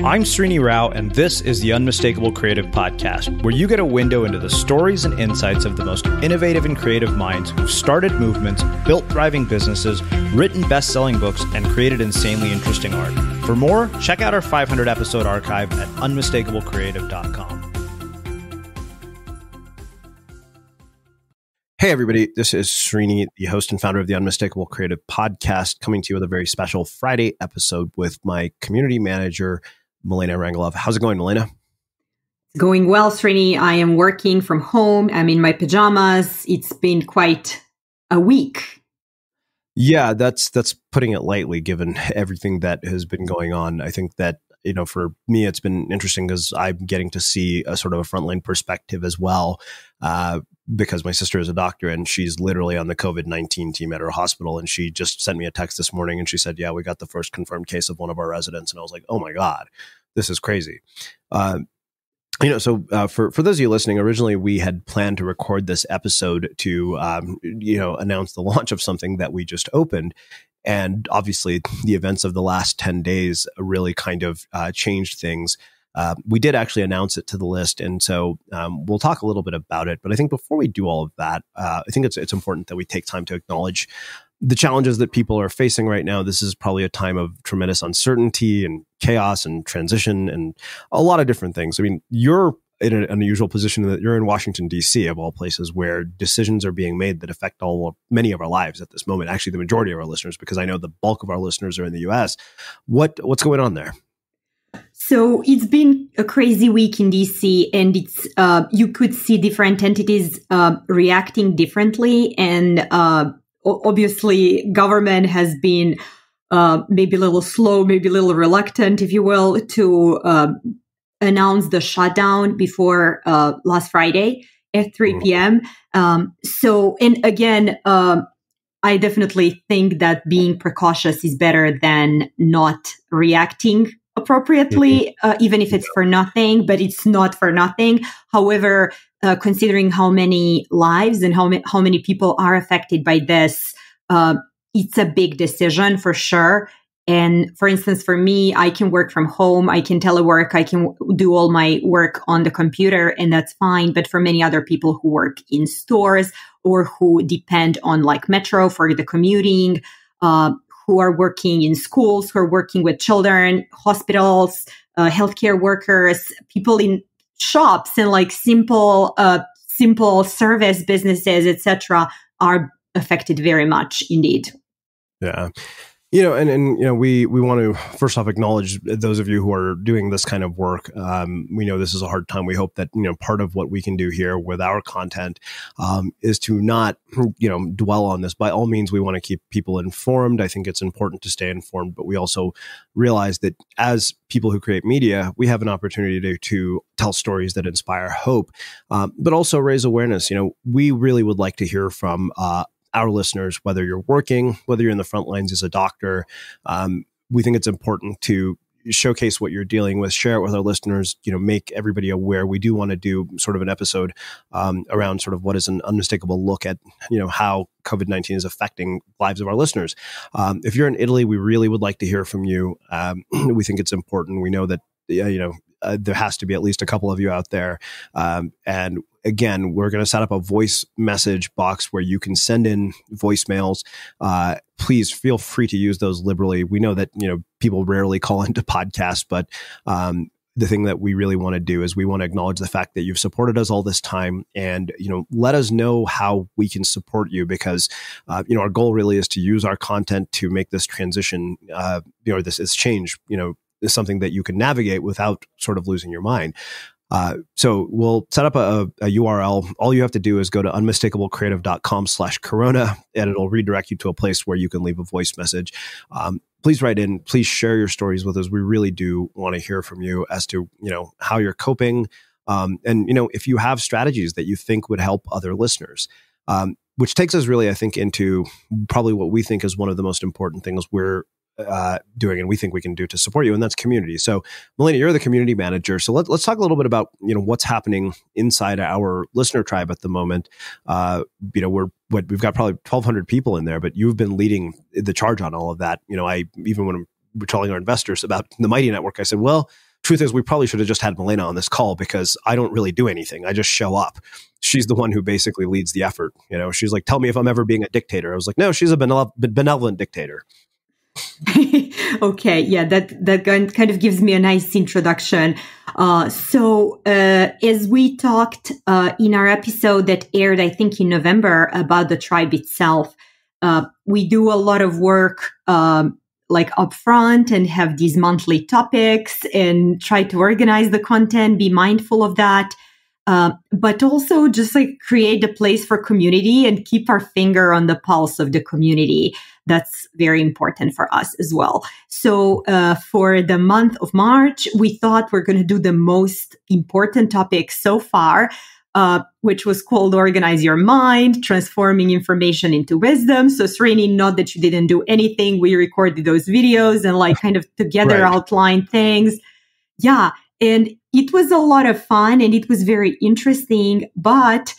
I'm Srini Rao, and this is the Unmistakable Creative Podcast, where you get a window into the stories and insights of the most innovative and creative minds who've started movements, built thriving businesses, written best-selling books, and created insanely interesting art. For more, check out our 500-episode archive at unmistakablecreative.com. Hey, everybody. This is Srini, the host and founder of the Unmistakable Creative Podcast, coming to you with a very special Friday episode with my community manager, Milena Rangelov. How's it going, Milena? Going well, Srini. I am working from home. I'm in my pajamas. It's been quite a week. Yeah, that's putting it lightly, given everything that has been going on. I think that, for me, it's been interesting because I'm getting to see a sort of a frontline perspective as well, because my sister is a doctor and she's literally on the COVID-19 team at her hospital. And she just sent me a text this morning and she said, yeah, we got the first confirmed case of one of our residents. And I was like, oh my God, this is crazy. For those of you listening, originally we had planned to record this episode to, announce the launch of something that we just opened. And obviously the events of the last 10 days really kind of changed things. We did actually announce it to the list. And so we'll talk a little bit about it. But I think before we do all of that, I think it's important that we take time to acknowledge the challenges that people are facing right now. This is probably a time of tremendous uncertainty and chaos and transition and a lot of different things. I mean, you're in an unusual position that you're in Washington, D.C., of all places, where decisions are being made that affect many of our lives at this moment. Actually, the majority of our listeners, because I know the bulk of our listeners are in the U.S. What's going on there? So it's been a crazy week in DC, and it's you could see different entities reacting differently. And obviously, government has been maybe a little slow, maybe a little reluctant, if you will, to announce the shutdown before last Friday at 3 p.m. And again, I definitely think that being precautious is better than not reacting appropriately, even if it's for nothing, but it's not for nothing. However, considering how many lives and how many people are affected by this, it's a big decision for sure. And for instance, for me, I can work from home, I can telework, I can do all my work on the computer, and that's fine. But for many other people who work in stores or who depend on like metro for the commuting, who are working in schools, who are working with children, hospitals, healthcare workers, people in shops and like simple service businesses, etc., are affected very much indeed. Yeah. We want to first off acknowledge those of you who are doing this kind of work. We know this is a hard time. We hope that, part of what we can do here with our content is to not, dwell on this. By all means, we want to keep people informed. I think it's important to stay informed, but we also realize that as people who create media, we have an opportunity to tell stories that inspire hope, but also raise awareness. We really would like to hear from our listeners, whether you're working, whether you're in the front lines as a doctor. We think it's important to showcase what you're dealing with, share it with our listeners, make everybody aware. We do want to do sort of an episode around sort of what is an unmistakable look at, how COVID-19 is affecting lives of our listeners. If you're in Italy, we really would like to hear from you. We think it's important. We know that, there has to be at least a couple of you out there. And again, we're going to set up a voice message box where you can send in voicemails. Please feel free to use those liberally. We know that, people rarely call into podcasts, but the thing that we really want to do is we want to acknowledge the fact that you've supported us all this time, and, let us know how we can support you, because, our goal really is to use our content to make this transition, this change, is something that you can navigate without sort of losing your mind. So we'll set up a URL. All you have to do is go to unmistakablecreative.com/corona, and it'll redirect you to a place where you can leave a voice message. Please write in. Please share your stories with us. We really do want to hear from you as to, how you're coping. And, if you have strategies that you think would help other listeners, which takes us really, I think, into probably what we think is one of the most important things we're doing and we think we can do to support you, and that's community. So, Milena, you're the community manager. So let's talk a little bit about what's happening inside our listener tribe at the moment. We've got probably 1,200 people in there, but you've been leading the charge on all of that. When we're telling our investors about the Mighty Network, I said, well, truth is, we probably should have just had Milena on this call because I don't really do anything. I just show up. She's the one who basically leads the effort. She's like, tell me if I'm ever being a dictator. I was like, no, she's a benevolent dictator. Okay, yeah, that kind of gives me a nice introduction. So as we talked in our episode that aired, I think in November, about the tribe itself, we do a lot of work like upfront and have these monthly topics and try to organize the content, be mindful of that. But also just like create a place for community and keep our finger on the pulse of the community. That's very important for us as well. So for the month of March, we thought we're going to do the most important topic so far, which was called Organize Your Mind, Transforming Information into Wisdom. So Srini, not that you didn't do anything. We recorded those videos and like kind of together outline things. Yeah. And it was a lot of fun and it was very interesting, but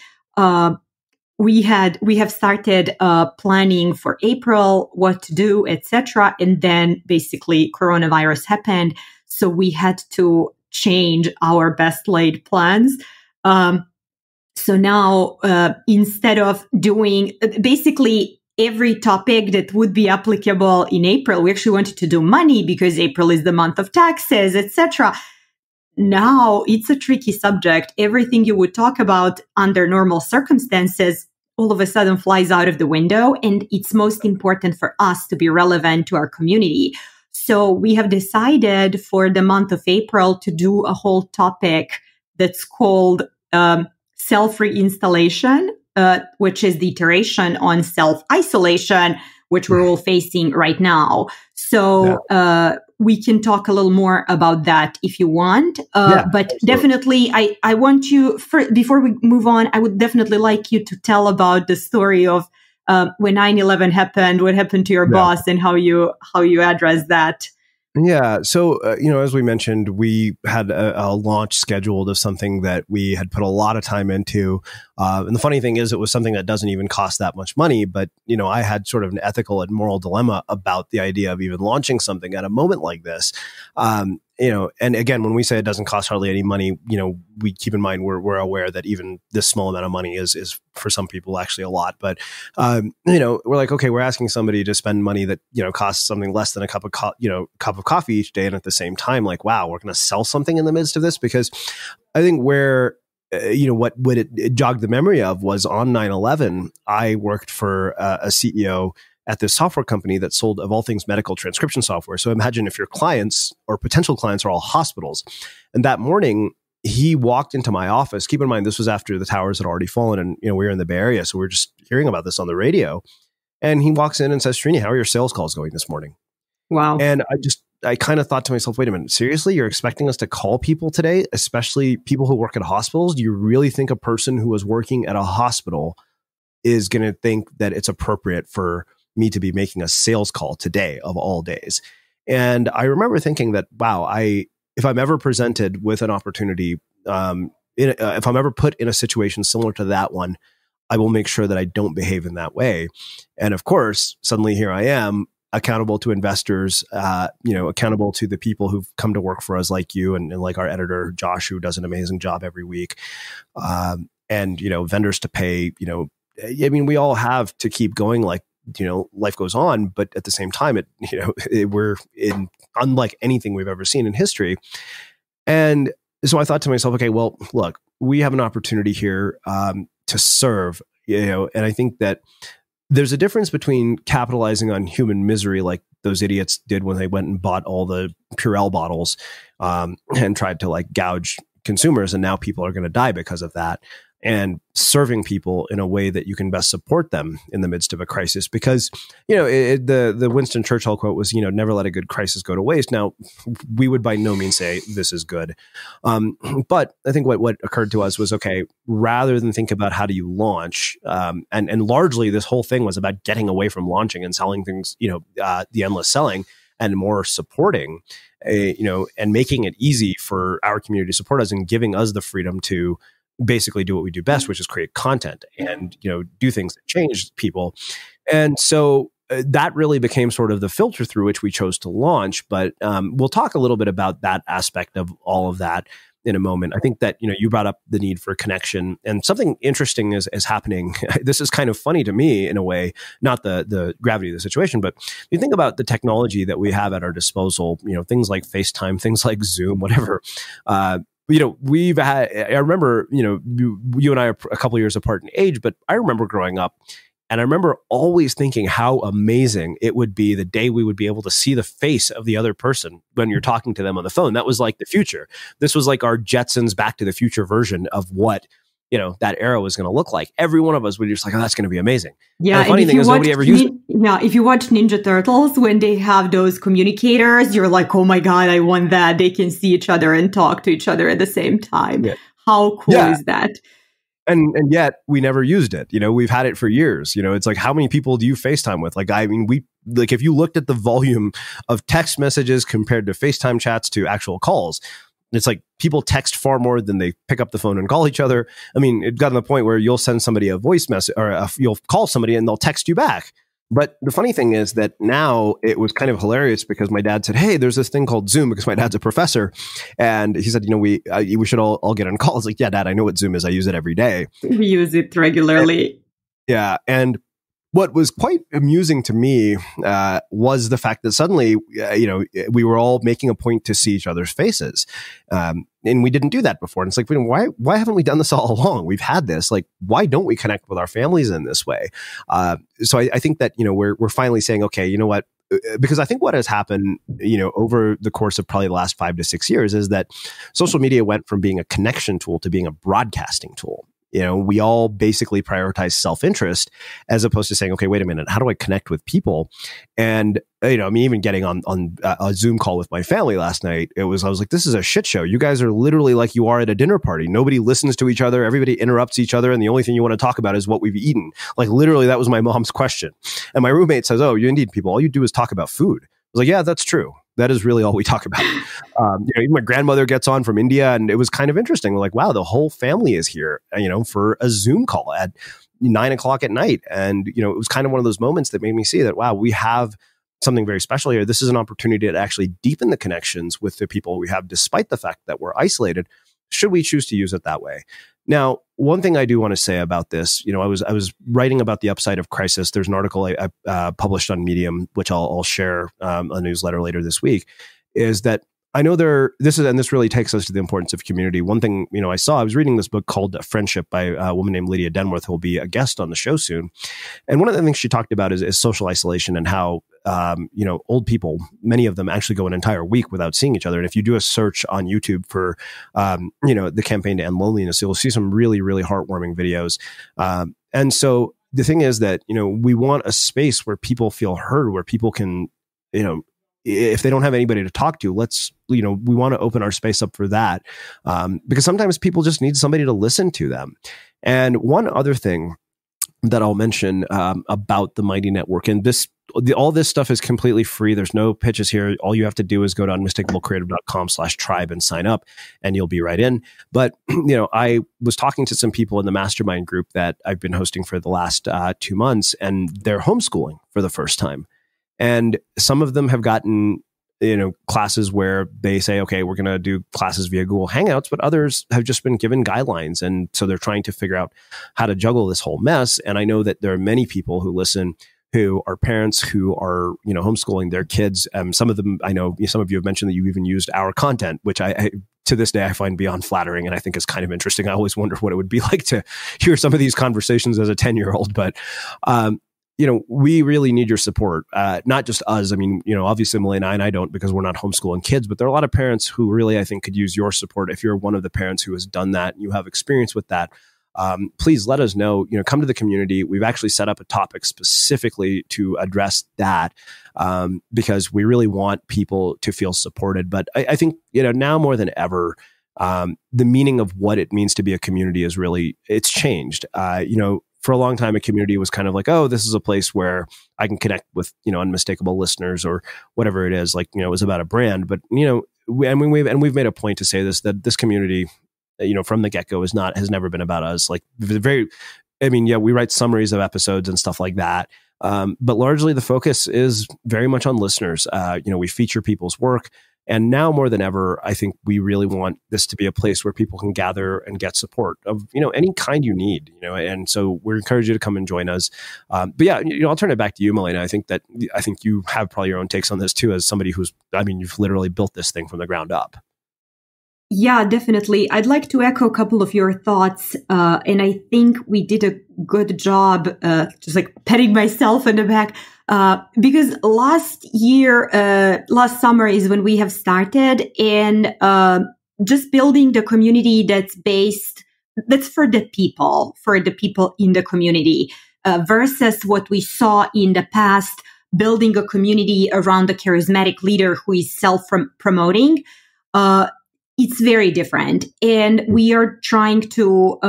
we have started planning for April, what to do, etc. And then basically coronavirus happened. So we had to change our best laid plans. So now instead of doing basically every topic that would be applicable in April, we actually wanted to do money because April is the month of taxes, etc. Now it's a tricky subject. Everything you would talk about under normal circumstances all of a sudden flies out of the window. And it's most important for us to be relevant to our community. So we have decided for the month of April to do a whole topic that's called self-reinstallation, which is the iteration on self-isolation, which we're all facing right now. So we can talk a little more about that if you want. But definitely, I want you, before we move on, I would definitely like you to tell about the story of when 9/11 happened, what happened to your boss, and how you address that. Yeah. So, as we mentioned, we had a launch scheduled of something that we had put a lot of time into. And the funny thing is, it was something that doesn't even cost that much money. But, I had sort of an ethical and moral dilemma about the idea of even launching something at a moment like this. And again, when we say it doesn't cost hardly any money, we keep in mind we're aware that even this small amount of money is for some people actually a lot. But we're like, okay, we're asking somebody to spend money that costs something less than a cup of coffee each day, and at the same time, like, wow, we're going to sell something in the midst of this. Because I think where what it jogged the memory of was on 9/11, I worked for a CEO at this software company that sold, of all things, medical transcription software. So imagine if your clients or potential clients are all hospitals. And that morning, he walked into my office. Keep in mind, this was after the towers had already fallen, and we were in the Bay Area, so we were just hearing about this on the radio. And he walks in and says, "Srini, how are your sales calls going this morning?" Wow. And I kind of thought to myself, wait a minute, seriously? You're expecting us to call people today, especially people who work at hospitals? Do you really think a person who is working at a hospital is going to think that it's appropriate for me to be making a sales call today of all days? And I remember thinking that, wow, if I'm ever presented with an opportunity, if I'm ever put in a situation similar to that one, I will make sure that I don't behave in that way. And of course, suddenly here I am, accountable to investors, accountable to the people who've come to work for us, like you and like our editor, Josh, who does an amazing job every week, and vendors to pay. We all have to keep going, like, life goes on, but at the same time, we're in unlike anything we've ever seen in history. And so I thought to myself, okay, well, look, we have an opportunity here to serve, and I think that there's a difference between capitalizing on human misery, like those idiots did when they went and bought all the Purell bottles and tried to like gouge consumers, and now people are going to die because of that. And serving people in a way that you can best support them in the midst of a crisis. Because, the Winston Churchill quote was, never let a good crisis go to waste. Now, we would by no means say this is good. But I think what occurred to us was, okay, rather than think about how do you launch, and largely this whole thing was about getting away from launching and selling things, the endless selling, and more supporting, and making it easy for our community to support us and giving us the freedom to basically do what we do best, which is create content and, do things that change people. And so that really became sort of the filter through which we chose to launch. But we'll talk a little bit about that aspect of all of that in a moment. I think that, you brought up the need for connection, and something interesting is happening. This is kind of funny to me in a way, not the gravity of the situation, but you think about the technology that we have at our disposal, things like FaceTime, things like Zoom, whatever. We've had, I remember, you and I are a couple of years apart in age, but I remember growing up, and I remember always thinking how amazing it would be the day we would be able to see the face of the other person when you're talking to them on the phone. That was like the future. This was like our Jetsons Back to the Future version of what, that era was going to look like. Every one of us would just like, oh, that's going to be amazing. Yeah. And the funny thing is nobody ever used it. Yeah. If you watch Ninja Turtles, when they have those communicators, you're like, oh my God, I want that. They can see each other and talk to each other at the same time. Yeah. How cool is that? And yet we never used it. We've had it for years. It's like, how many people do you FaceTime with? Like, I mean, if you looked at the volume of text messages compared to FaceTime chats to actual calls, it's like people text far more than they pick up the phone and call each other. I mean, it got to the point where you'll send somebody a voice message, or you'll call somebody and they'll text you back. But the funny thing is that now it was kind of hilarious because my dad said, hey, there's this thing called Zoom, because my dad's a professor. And he said, we should all get on calls. Like, yeah, Dad, I know what Zoom is. I use it every day. We use it regularly. And what was quite amusing to me was the fact that suddenly, we were all making a point to see each other's faces. And we didn't do that before. And it's like, why haven't we done this all along? We've had this. Like, why don't we connect with our families in this way? So I think that, we're finally saying, okay, you know what? Because I think what has happened, over the course of probably the last 5 to 6 years is that social media went from being a connection tool to being a broadcasting tool. We all basically prioritize self-interest as opposed to saying, okay, wait a minute, how do I connect with people? And, even getting on a Zoom call with my family last night, I was like, this is a shit show. You guys are literally like you are at a dinner party. Nobody listens to each other. Everybody interrupts each other. And the only thing you want to talk about is what we've eaten. Like, literally, that was my mom's question. And my roommate says, oh, you indeed, people, all you do is talk about food. I was like, yeah, that's true. That is really all we talk about. Even my grandmother gets on from India, and it was kind of interesting. We're like, wow, the whole family is here, for a Zoom call at 9:00 at night. And, it was kind of one of those moments that made me see that, wow, we have something very special here. This is an opportunity to actually deepen the connections with the people we have, despite the fact that we're isolated, should we choose to use it that way. Now, one thing I do want to say about this, I was writing about the upside of crisis. There's an article I published on Medium, which I'll share a newsletter later this week, is that I know this really takes us to the importance of community. One thing, I was reading this book called Friendship by a woman named Lydia Denworth, who will be a guest on the show soon. And one of the things she talked about is social isolation and how, old people, many of them actually go an entire week without seeing each other. And if you do a search on YouTube for, the campaign to end loneliness, you'll see some really, really heartwarming videos. And so the thing is that, we want a space where people feel heard, where people can, if they don't have anybody to talk to, we want to open our space up for that. Because sometimes people just need somebody to listen to them. And one other thing that I'll mention about the Mighty Network, and all this stuff is completely free. There's no pitches here. All you have to do is go to unmistakablecreative.com/tribe and sign up, and you'll be right in. But, I was talking to some people in the mastermind group that I've been hosting for the last 2 months, and they're homeschooling for the first time. And some of them have gotten, classes where they say, okay, we're going to do classes via Google Hangouts, but others have just been given guidelines. And so they're trying to figure out how to juggle this whole mess. And I know that there are many people who listen who are parents who are, homeschooling their kids. Some of them, I know some of you have mentioned that you've even used our content, which I to this day, I find beyond flattering. And I think is kind of interesting. I always wonder what it would be like to hear some of these conversations as a 10-year-old, but, we really need your support, not just us. I mean, obviously Milena and I don't, because we're not homeschooling kids, but there are a lot of parents who really, I think, could use your support. If you're one of the parents who has done that and you have experience with that, please let us know, come to the community. We've actually set up a topic specifically to address that, because we really want people to feel supported. But I think, now more than ever, the meaning of what it means to be a community is really, it's changed. For a long time, a community was kind of like, oh, this is a place where I can connect with, unmistakable listeners or whatever it is. Like, it was about a brand, but, we've made a point to say this, that this community, from the get-go has never been about us. Like we write summaries of episodes and stuff like that. But largely the focus is very much on listeners. We feature people's work. And now more than ever, I think we really want this to be a place where people can gather and get support of, any kind you need, and so we encourage you to come and join us. But yeah, I'll turn it back to you, Milena. I think you have probably your own takes on this too, as somebody you've literally built this thing from the ground up. Yeah, definitely. I'd like to echo a couple of your thoughts. And I think we did a good job, just like patting myself in the back. Because last summer is when we have started, and just building the community that's for the people in the community, versus what we saw in the past, building a community around a charismatic leader who is self-promoting. It's very different. And we are trying to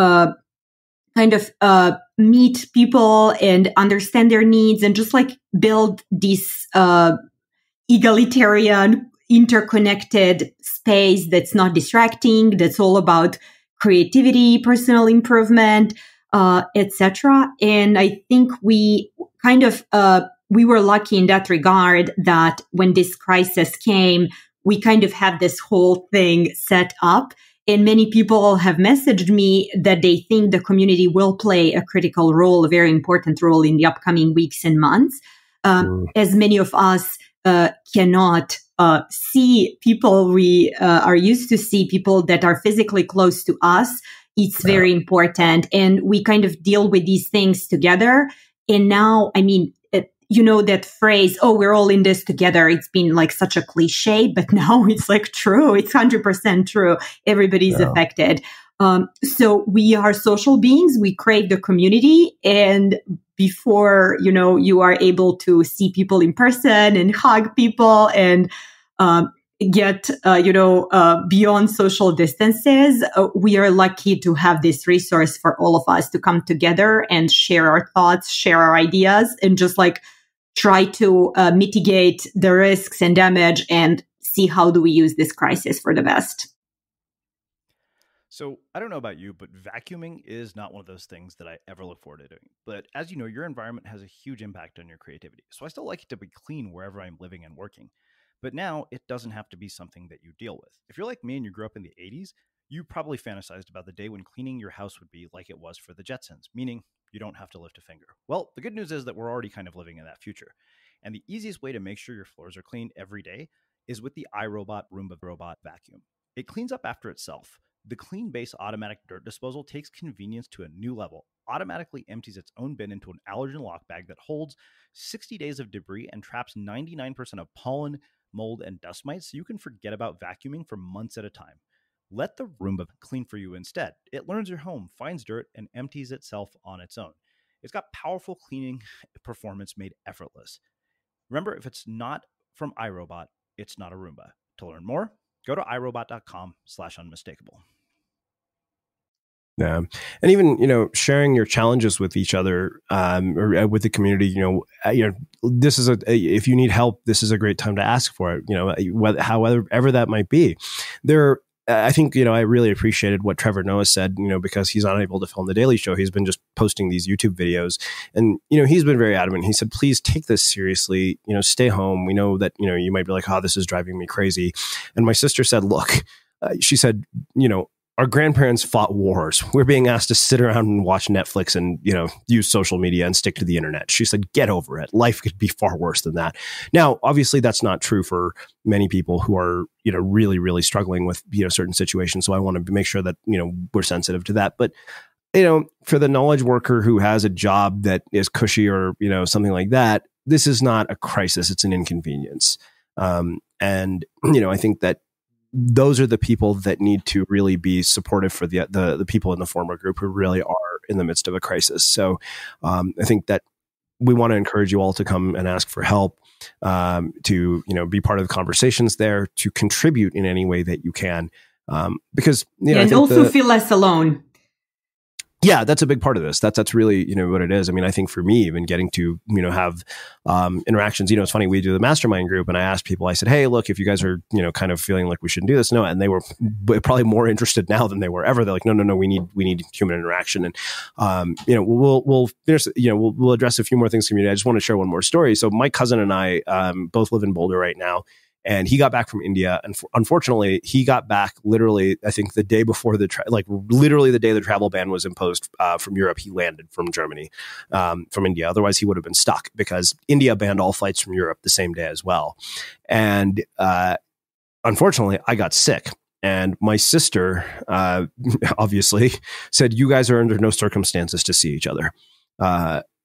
meet people and understand their needs and just like build this egalitarian, interconnected space that's not distracting, that's all about creativity, personal improvement, etc. And I think we we were lucky in that regard that when this crisis came, we kind of had this whole thing set up. And many people have messaged me that they think the community will play a critical role, a very important role in the upcoming weeks and months. As many of us cannot see people we are used to see, people that are physically close to us, it's very important. And we kind of deal with these things together. And now, that phrase, oh, we're all in this together. It's been like such a cliche, but now it's like true. It's 100% true. Everybody's affected. So we are social beings. We crave the community. And before, you are able to see people in person and hug people and get, beyond social distances, we are lucky to have this resource for all of us to come together and share our thoughts, share our ideas, and just like try to mitigate the risks and damage and see how do we use this crisis for the best. So I don't know about you, but vacuuming is not one of those things that I ever look forward to doing. But as you know, your environment has a huge impact on your creativity. So I still like it to be clean wherever I'm living and working. But now it doesn't have to be something that you deal with. If you're like me and you grew up in the 80s, you probably fantasized about the day when cleaning your house would be like it was for the Jetsons, meaning you don't have to lift a finger. Well, the good news is that we're already kind of living in that future. And the easiest way to make sure your floors are clean every day is with the iRobot Roomba Robot Vacuum. It cleans up after itself. The Clean Base automatic dirt disposal takes convenience to a new level, automatically empties its own bin into an allergen lock bag that holds 60 days of debris and traps 99% of pollen, mold, and dust mites, so you can forget about vacuuming for months at a time. Let the Roomba clean for you instead. It learns your home, finds dirt, and empties itself on its own. It's got powerful cleaning performance made effortless. Remember, if it's not from iRobot, it's not a Roomba. To learn more, go to irobot.com/unmistakable. Yeah. And even, sharing your challenges with each other, or with the community, this is if you need help, this is a great time to ask for it, however that might be. I think, I really appreciated what Trevor Noah said, because he's unable to film The Daily Show. He's been just posting these YouTube videos and, he's been very adamant. He said, please take this seriously, stay home. We know that, you might be like, oh, this is driving me crazy. And my sister said, look, she said, our grandparents fought wars. We're being asked to sit around and watch Netflix and, use social media and stick to the internet. She said, get over it. Life could be far worse than that. Now, obviously, that's not true for many people who are, really, really struggling with, certain situations. So I want to make sure that, we're sensitive to that. But, for the knowledge worker who has a job that is cushy or, something like that, this is not a crisis. It's an inconvenience. And, I think that those are the people that need to really be supportive for the people in the former group who really are in the midst of a crisis. So I think that we want to encourage you all to come and ask for help, to be part of the conversations there, to contribute in any way that you can, because and also feel less alone. Yeah, that's a big part of this. That's really, what it is. I mean, I think for me, even getting to, have interactions, it's funny, we do the mastermind group and I asked people, I said, hey, look, if you guys are, kind of feeling like we shouldn't do this, no. And they were probably more interested now than they were ever. They're like, no, we need human interaction. And, we'll finish, we'll address a few more things community. I just want to share one more story. So my cousin and I both live in Boulder right now. And he got back from India, and unfortunately, he got back literally, I think, the day before literally the day the travel ban was imposed from Europe. He landed from Germany, from India. Otherwise, he would have been stuck because India banned all flights from Europe the same day as well. And unfortunately, I got sick. And my sister, obviously, said, you guys are under no circumstances to see each other.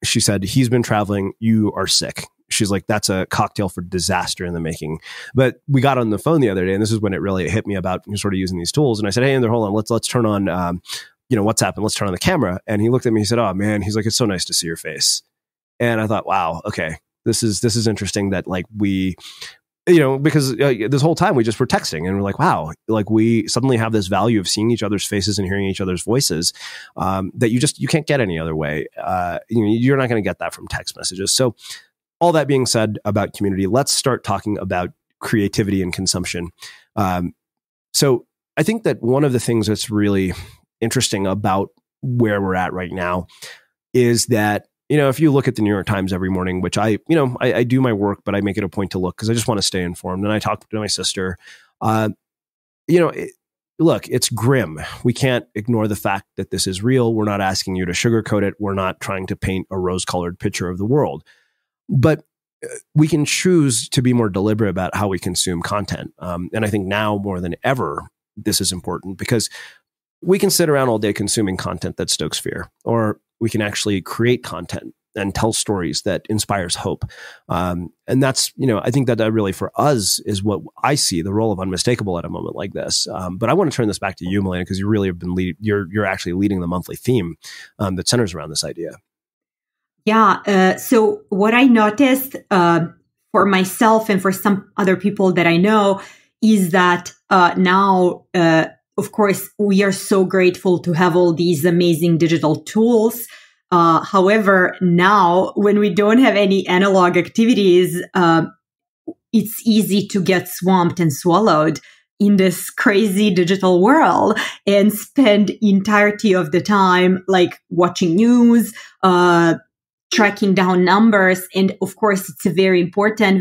She said, he's been traveling. You are sick. She's like, that's a cocktail for disaster in the making. But we got on the phone the other day, and this is when it really hit me about sort of using these tools. And I said, hey, Ander, hold on, let's turn on, WhatsApp, and let's turn on the camera. And he looked at me, he said, oh man, he's like, it's so nice to see your face. And I thought, wow, okay, this is interesting that like we, because this whole time we just were texting and we're like, wow, like we suddenly have this value of seeing each other's faces and hearing each other's voices that you can't get any other way. You're not going to get that from text messages. So all that being said about community, let's start talking about creativity and consumption. So I think that one of the things that's really interesting about where we're at right now is that, if you look at the New York Times every morning, which I do my work, but I make it a point to look because I just want to stay informed. And I talk to my sister, look, it's grim. We can't ignore the fact that this is real. We're not asking you to sugarcoat it. We're not trying to paint a rose-colored picture of the world. But we can choose to be more deliberate about how we consume content. And I think now more than ever, this is important because we can sit around all day consuming content that stokes fear, or we can actually create content and tell stories that inspires hope. And that's, I think that really for us is what I see the role of Unmistakable at a moment like this. But I want to turn this back to you, Milena, because you really have been you're actually leading the monthly theme that centers around this idea. Yeah. So what I noticed for myself and for some other people that I know is that now, of course, we are so grateful to have all these amazing digital tools. However, now when we don't have any analog activities, it's easy to get swamped and swallowed in this crazy digital world and spend entirety of the time like watching news, tracking down numbers. And of course, it's very important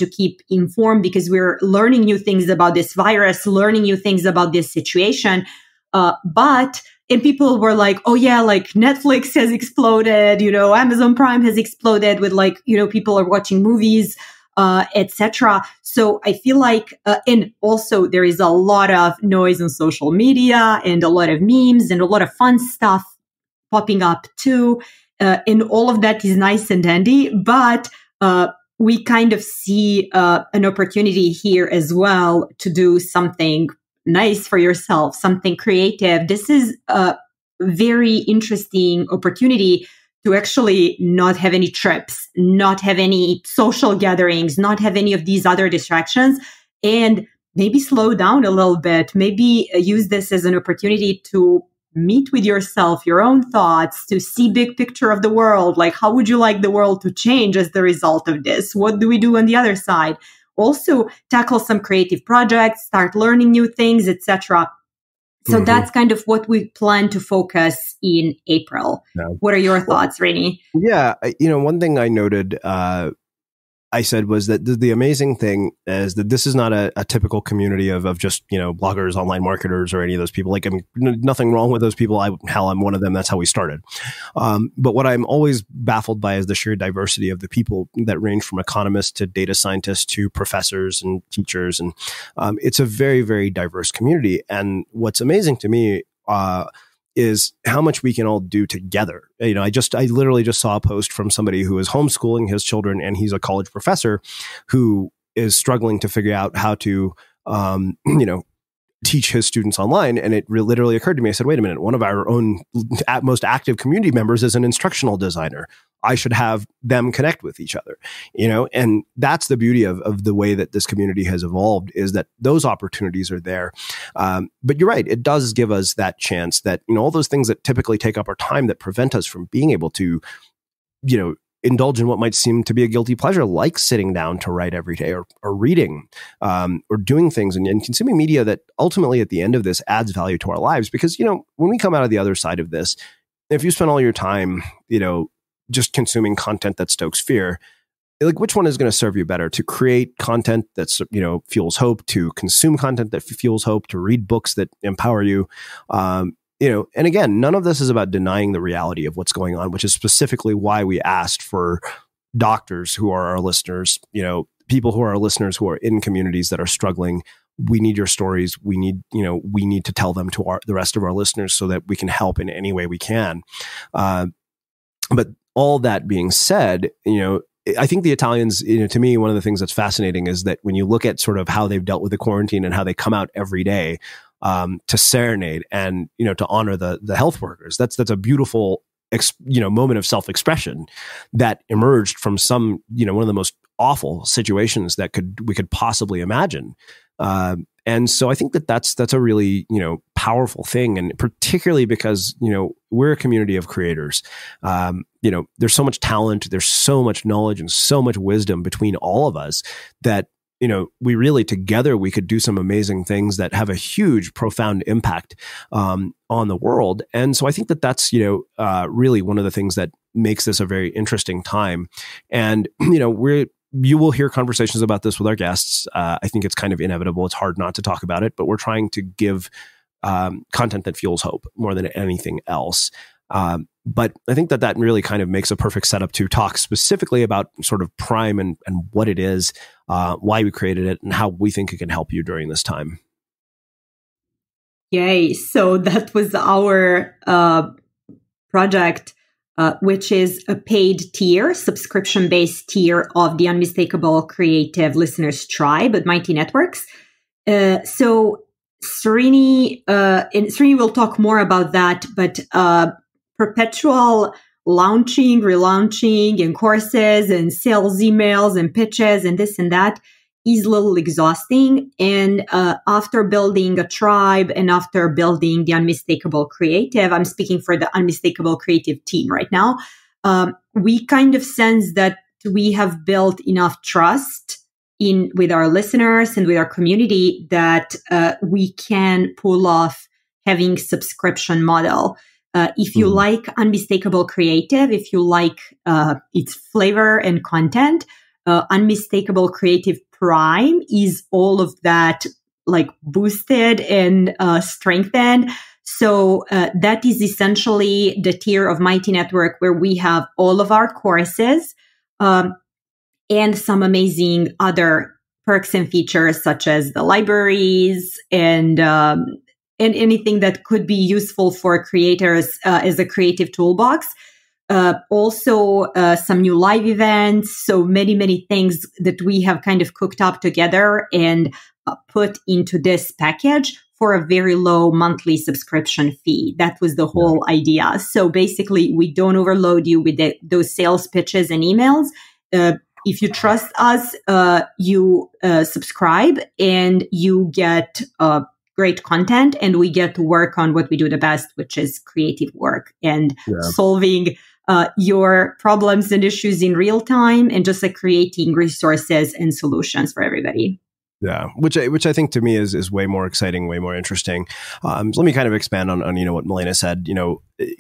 to keep informed because we're learning new things about this virus, learning new things about this situation. And people were like, oh yeah, like Netflix has exploded, Amazon Prime has exploded with like, people are watching movies, etc. So I feel like, and also there is a lot of noise on social media and a lot of memes and a lot of fun stuff popping up too. And all of that is nice and dandy, but we kind of see an opportunity here as well to do something nice for yourself, something creative. This is a very interesting opportunity to actually not have any trips, not have any social gatherings, not have any of these other distractions, and maybe slow down a little bit, maybe use this as an opportunity to meet with yourself, your own thoughts, to see big picture of the world. Like, how would you like the world to change as the result of this? What do we do on the other side? Also, tackle some creative projects, start learning new things, etc. So that's kind of what we plan to focus in April. Yeah. What are your thoughts, Srini? Yeah, one thing I noted, I said was that the amazing thing is that this is not a typical community of just, bloggers, online marketers, or any of those people. Like, I mean, nothing wrong with those people. I'm one of them. That's how we started. But what I'm always baffled by is the sheer diversity of the people that range from economists to data scientists to professors and teachers. And it's a very, very diverse community. And what's amazing to me is how much we can all do together. I literally just saw a post from somebody who is homeschooling his children, and he's a college professor who is struggling to figure out how to, teach his students online. And it literally occurred to me, I said, wait a minute, one of our own most active community members is an instructional designer. I should have them connect with each other, and that's the beauty of the way that this community has evolved, is that those opportunities are there. But you're right. It does give us that chance that, all those things that typically take up our time that prevent us from being able to, indulge in what might seem to be a guilty pleasure, like sitting down to write every day or reading, or doing things and consuming media that ultimately at the end of this adds value to our lives. Because, when we come out of the other side of this, if you spend all your time, just consuming content that stokes fear, like which one is going to serve you better? To create content that's, fuels hope, to consume content that fuels hope, to read books that empower you, and again, none of this is about denying the reality of what's going on, which is specifically why we asked for doctors who are our listeners, people who are our listeners who are in communities that are struggling. We need your stories. We need to tell them to the rest of our listeners so that we can help in any way we can. But all that being said, I think the Italians, to me, one of the things that's fascinating is that when you look at sort of how they've dealt with the quarantine and how they come out every day, to serenade and, to honor the health workers. That's a beautiful, moment of self-expression that emerged from some, one of the most awful situations that we could possibly imagine. And so I think that's a really, powerful thing. And particularly because, we're a community of creators. There's so much talent, there's so much knowledge and so much wisdom between all of us that, we really together, we could do some amazing things that have a huge, profound impact on the world. And so I think that's, really one of the things that makes this a very interesting time. And, you will hear conversations about this with our guests. I think it's kind of inevitable. It's hard not to talk about it, but we're trying to give content that fuels hope more than anything else. But I think that really kind of makes a perfect setup to talk specifically about sort of Prime and what it is, why we created it, and how we think it can help you during this time. Yay. So that was our project, which is a paid tier, subscription-based tier of the Unmistakable Creative Listeners Tribe at Mighty Networks. So Srini will talk more about that, but perpetual launching, relaunching, and courses and sales emails and pitches and this and that is a little exhausting. And after building a tribe and after building the Unmistakable Creative, I'm speaking for the Unmistakable Creative team right now, we kind of sense that we have built enough trust with our listeners and with our community that we can pull off having subscription model. If you like Unmistakable Creative, if you like its flavor and content, Unmistakable Creative Prime is all of that like boosted and strengthened. So that is essentially the tier of Mighty Network where we have all of our courses and some amazing other perks and features such as the libraries and anything that could be useful for creators as a creative toolbox. Also, some new live events. So many things that we have kind of cooked up together and put into this package for a very low monthly subscription fee. That was the whole idea. So basically, we don't overload you with those sales pitches and emails. If you trust us, you subscribe and you get great content, and we get to work on what we do the best, which is creative work and solving your problems and issues in real time, and just like creating resources and solutions for everybody. Yeah, which I think to me is way more exciting, way more interesting. So let me kind of expand on what Milena said.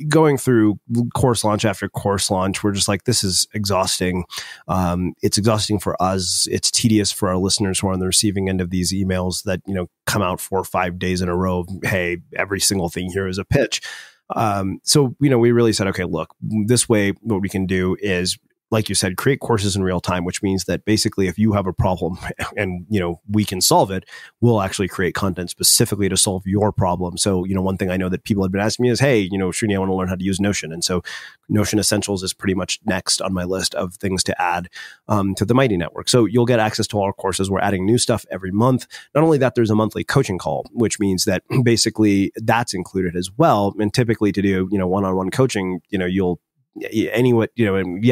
Going through course launch after course launch, we're just like, this is exhausting. It's exhausting for us. It's tedious for our listeners who are on the receiving end of these emails that come out 4 or 5 days in a row. Hey, every single thing here is a pitch. So we really said, okay, look, this way, what we can do is like you said, create courses in real time, which means that basically if you have a problem and, we can solve it, we'll actually create content specifically to solve your problem. So, one thing I know that people have been asking me is, hey, Srini, I want to learn how to use Notion. And so Notion Essentials is pretty much next on my list of things to add to the Mighty Network. So you'll get access to all our courses. We're adding new stuff every month. Not only that, there's a monthly coaching call, which means that basically that's included as well. And typically to do, one-on-one coaching,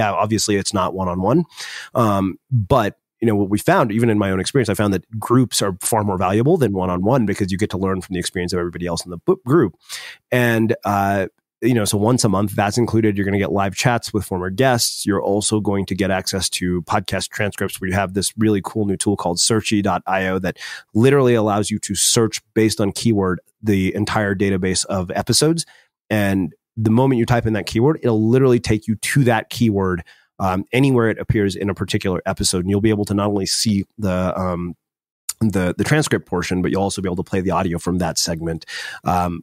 obviously it's not one-on-one. But what we found, even in my own experience, I found that groups are far more valuable than one-on-one because you get to learn from the experience of everybody else in the group. And, so once a month, that's included. You're going to get live chats with former guests. You're also going to get access to podcast transcripts where you have this really cool new tool called Searchy.io that literally allows you to search based on keyword the entire database of episodes. And the moment you type in that keyword, it'll literally take you to that keyword anywhere it appears in a particular episode. And you'll be able to not only see the transcript portion, but you'll also be able to play the audio from that segment,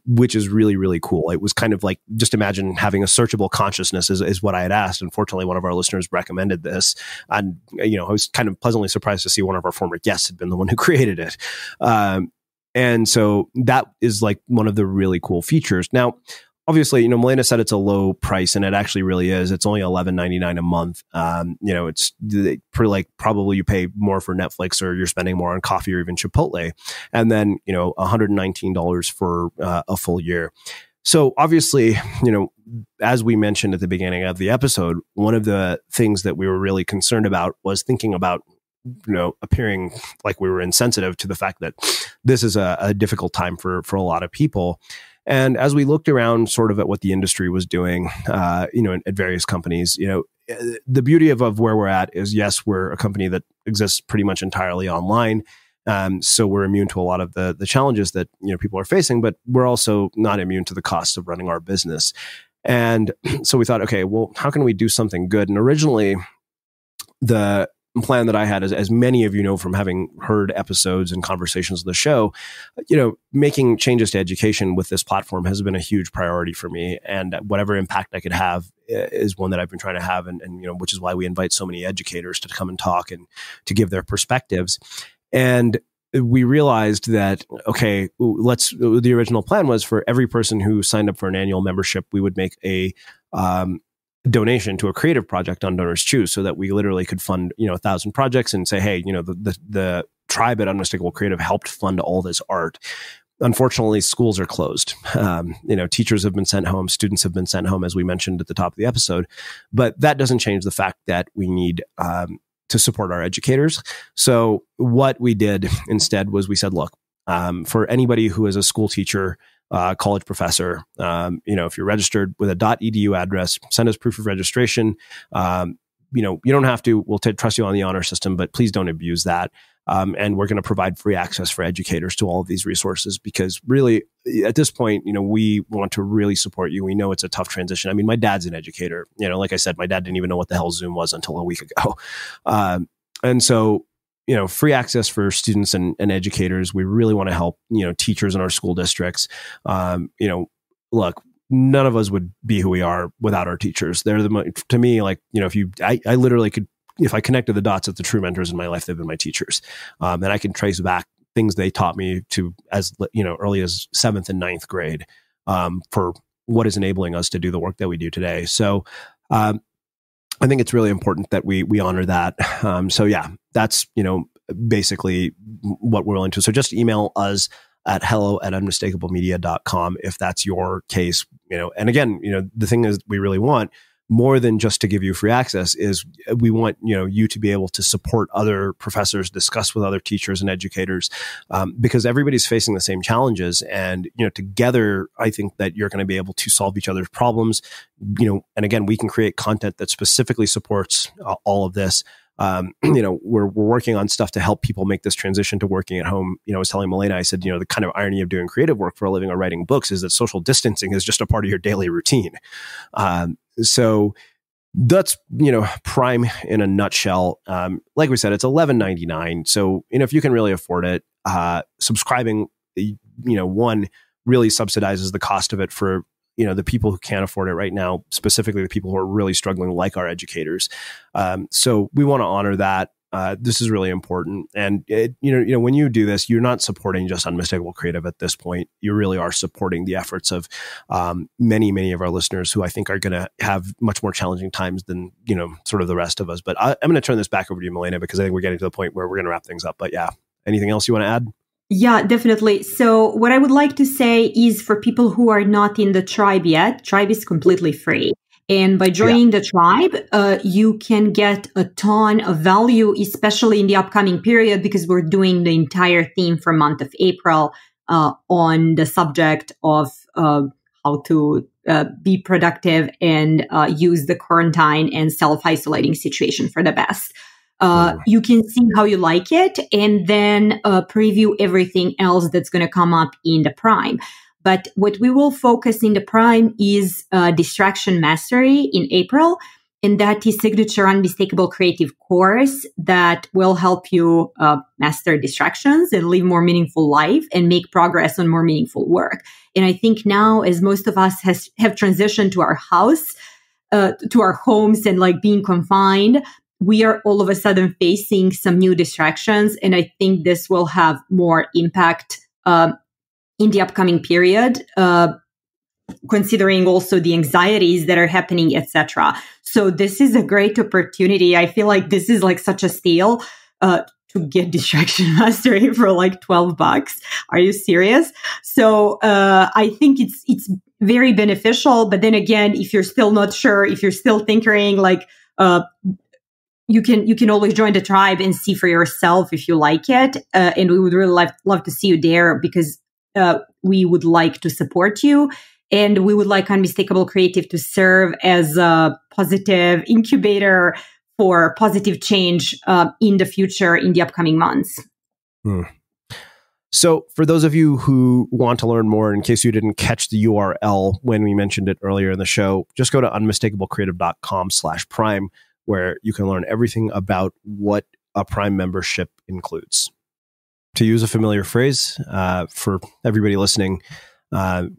which is really, really cool. It was kind of like, just imagine having a searchable consciousness is what I had asked. Unfortunately, one of our listeners recommended this. And, I was kind of pleasantly surprised to see one of our former guests had been the one who created it. And so that is like one of the really cool features. Now, obviously, Milena said it's a low price, and it actually really is. It's only $11.99 a month. It's probably you pay more for Netflix, or you're spending more on coffee, or even Chipotle, and then $119 for a full year. So obviously, as we mentioned at the beginning of the episode, one of the things that we were really concerned about was thinking about appearing like we were insensitive to the fact that this is a difficult time for a lot of people. And as we looked around sort of at what the industry was doing, at various companies, the beauty of where we're at is, yes, we're a company that exists pretty much entirely online. So we're immune to a lot of the challenges that, people are facing, but we're also not immune to the costs of running our business. And so we thought, okay, well, how can we do something good? And originally the plan that I had, as many of you know from having heard episodes and conversations of the show, making changes to education with this platform has been a huge priority for me. And whatever impact I could have is one that I've been trying to have. And which is why we invite so many educators to come and talk and to give their perspectives. And we realized that, okay, the original plan was for every person who signed up for an annual membership, we would make a donation to a creative project on Donors Choose, so that we literally could fund 1,000 projects and say, hey, the tribe at Unmistakable Creative helped fund all this art. Unfortunately, schools are closed. Teachers have been sent home, students have been sent home, as we mentioned at the top of the episode. But that doesn't change the fact that we need to support our educators. So what we did instead was we said, look, for anybody who is a school teacher, college professor, if you're registered with a .edu address, send us proof of registration. You don't have to, we'll trust you on the honor system, but please don't abuse that. And we're going to provide free access for educators to all of these resources, because really at this point, we want to really support you. We know it's a tough transition. I mean, my dad's an educator. Like I said, my dad didn't even know what the hell Zoom was until a week ago. And so, free access for students and educators. We really want to help, teachers in our school districts. Look, none of us would be who we are without our teachers. They're to me, like, I literally could, if I connected the dots at the true mentors in my life, they've been my teachers. And I can trace back things they taught me to as, early as 7th and 9th grade, for what is enabling us to do the work that we do today. So, I think it's really important that we honor that. So yeah, that's, basically what we're willing to. So just email us at hello@unmistakablemedia.com if that's your case, and again, the thing is we really want more than just to give you free access is we want, you to be able to support other professors, discuss with other teachers and educators, because everybody's facing the same challenges. And, together, I think that you're going to be able to solve each other's problems, and again, we can create content that specifically supports all of this. We're working on stuff to help people make this transition to working at home. I was telling Milena, I said, the kind of irony of doing creative work for a living or writing books is that social distancing is just a part of your daily routine. So that's, Prime in a nutshell. Like we said, it's $11.99. So, if you can really afford it, subscribing, one really subsidizes the cost of it for the people who can't afford it right now, specifically the people who are really struggling, like our educators. So we want to honor that. This is really important. And when you do this, you're not supporting just Unmistakable Creative at this point. You really are supporting the efforts of many of our listeners who I think are going to have much more challenging times than, sort of the rest of us. But I'm going to turn this back over to you, Milena, because I think we're getting to the point where we're going to wrap things up. But yeah, anything else you want to add? Yeah, definitely. So what I would like to say is for people who are not in the tribe yet, tribe is completely free. And by joining the tribe, you can get a ton of value, especially in the upcoming period, because we're doing the entire theme for month of April on the subject of how to be productive and use the quarantine and self-isolating situation for the best. You can see how you like it and then preview everything else that's going to come up in the Prime. But what we will focus in the Prime is Distraction Mastery in April. And that is signature Unmistakable Creative course that will help you master distractions and live more meaningful life and make progress on more meaningful work. And I think now, as most of us have transitioned to our house, to our homes and like being confined, we are all of a sudden facing some new distractions. And I think this will have more impact in the upcoming period, considering also the anxieties that are happening, etc. So this is a great opportunity. I feel like this is like such a steal to get Distraction Mastery for like $12. Are you serious? So I think it's very beneficial. But then again, if you're still not sure, if you're still tinkering, like you can always join the tribe and see for yourself if you like it. And we would really love to see you there because we would like to support you, and we would like Unmistakable Creative to serve as a positive incubator for positive change in the future, in the upcoming months. So for those of you who want to learn more, in case you didn't catch the URL when we mentioned it earlier in the show, just go to unmistakablecreative.com/prime, where you can learn everything about what a Prime membership includes. To use a familiar phrase for everybody listening,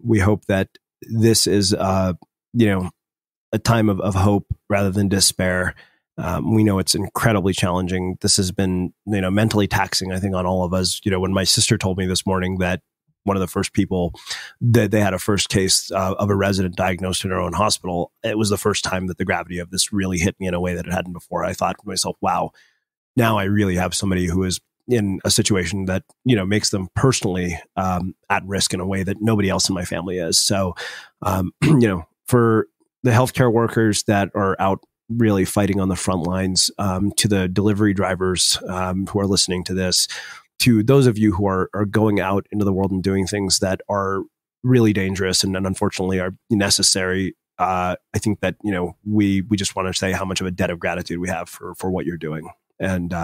we hope that this is, a time of hope rather than despair. We know it's incredibly challenging. This has been, mentally taxing, I think, on all of us. When my sister told me this morning that one of the first people that they had a first case of a resident diagnosed in her own hospital, it was the first time that the gravity of this really hit me in a way that it hadn't before. I thought to myself, wow, now I really have somebody who is in a situation that, makes them personally at risk in a way that nobody else in my family is. So, for the healthcare workers that are out really fighting on the front lines, to the delivery drivers who are listening to this, to those of you who are going out into the world and doing things that are really dangerous and unfortunately are necessary, I think that, we just want to say how much of a debt of gratitude we have for what you're doing. And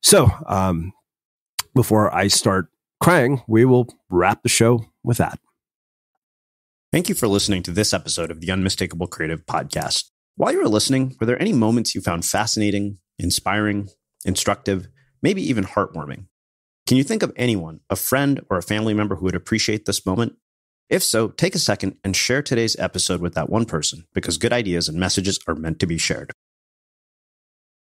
so before I start crying, we will wrap the show with that. Thank you for listening to this episode of the Unmistakable Creative Podcast. While you were listening, were there any moments you found fascinating, inspiring, instructive, maybe even heartwarming? Can you think of anyone, a friend or a family member who would appreciate this moment? If so, take a second and share today's episode with that one person, because good ideas and messages are meant to be shared.